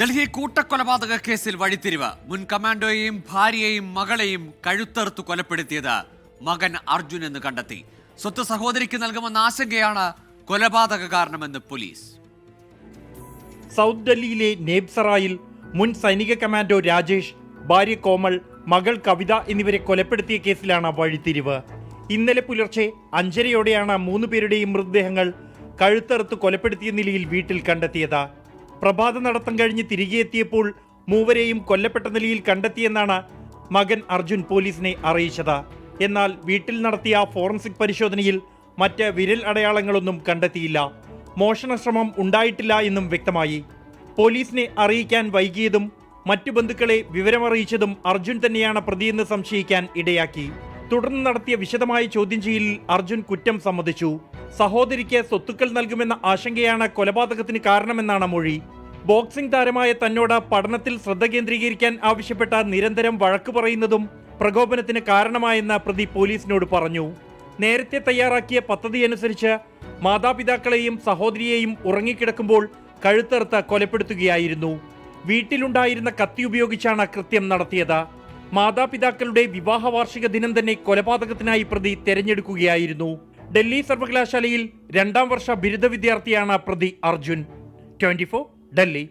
ഡൽഹി കൂട്ടക്കൊലപാതക കേസിൽ വഴിത്തിരിവ്. മുൻ കമാൻഡോയെയും ഭാര്യയെയും മകളെയും കഴുത്തറുത്ത് കൊലപ്പെടുത്തിയത് മകൻ അർജുൻ എന്ന് കണ്ടെത്തി. സ്വത്ത് സഹോദരിക്ക് നൽകുമെന്ന ആശങ്കയാണ് കൊലപാതക കാരണമെന്ന് പോലീസ്. സൗത്ത് ഡൽഹിയിലെ നേബ്സറായിൽ മുൻ സൈനിക കമാൻഡോ രാജേഷ്, ഭാര്യ കോമൾ, മകൾ കവിത എന്നിവരെ കൊലപ്പെടുത്തിയ കേസിലാണ് വഴിത്തിരിവ്. ഇന്നലെ പുലർച്ചെ 5:30യോടെയാണ് 3 പേരുടെയും മൃതദേഹങ്ങൾ കഴുത്തറുത്ത് കൊലപ്പെടുത്തിയ നിലയിൽ വീട്ടിൽ കണ്ടെത്തിയത്. പ്രഭാത നടത്തം കഴിഞ്ഞ് തിരികെ എത്തിയപ്പോൾ മൂവരെയും കൊല്ലപ്പെട്ട നിലയിൽ കണ്ടെത്തിയെന്നാണ് മകൻ അർജുൻ പോലീസിനെ അറിയിച്ചത്. എന്നാൽ വീട്ടിൽ നടത്തിയ ഫോറൻസിക് പരിശോധനയിൽ മറ്റ് വിരൽ അടയാളങ്ങളൊന്നും കണ്ടെത്തിയില്ല. മോഷണശ്രമം ഉണ്ടായിട്ടില്ല എന്നും വ്യക്തമായി. പോലീസിനെ അറിയിക്കാൻ വൈകിയതും മറ്റു ബന്ധുക്കളെ വിവരമറിയിച്ചതും അർജുൻ തന്നെയാണ് പ്രതിയെന്ന് സംശയിക്കാൻ ഇടയാക്കി. തുടർന്ന് നടത്തിയ വിശദമായ ചോദ്യം ചെയ്യലിൽ അർജുൻ കുറ്റം സമ്മതിച്ചു. സഹോദരിക്ക് സ്വത്തുക്കൾ നൽകുമെന്ന ആശങ്കയാണ് കൊലപാതകത്തിന് കാരണമെന്നാണ് മൊഴി. ബോക്സിംഗ് താരമായ തന്നോട് പഠനത്തിൽ ശ്രദ്ധ കേന്ദ്രീകരിക്കാൻ ആവശ്യപ്പെട്ട നിരന്തരം വഴക്കു പറയുന്നതും പ്രകോപനത്തിന് കാരണമായെന്ന് പ്രതി പോലീസിനോട് പറഞ്ഞു. നേരത്തെ തയ്യാറാക്കിയ പദ്ധതി അനുസരിച്ച് മാതാപിതാക്കളെയും സഹോദരിയെയും ഉറങ്ങിക്കിടക്കുമ്പോൾ കഴുത്തറുത്ത് കൊലപ്പെടുത്തുകയായിരുന്നു. വീട്ടിലുണ്ടായിരുന്ന കത്തി ഉപയോഗിച്ചാണ് കൃത്യം നടത്തിയത്. മാതാപിതാക്കളുടെ വിവാഹ വാർഷിക ദിനം തന്നെ കൊലപാതകത്തിനായി പ്രതി തെരഞ്ഞെടുക്കുകയായിരുന്നു. ഡൽഹി സർവകലാശാലയിൽ 2ാം വർഷ ബിരുദ വിദ്യാർത്ഥിയാണ് പ്രതി അർജുൻ. 24 ഡൽഹി.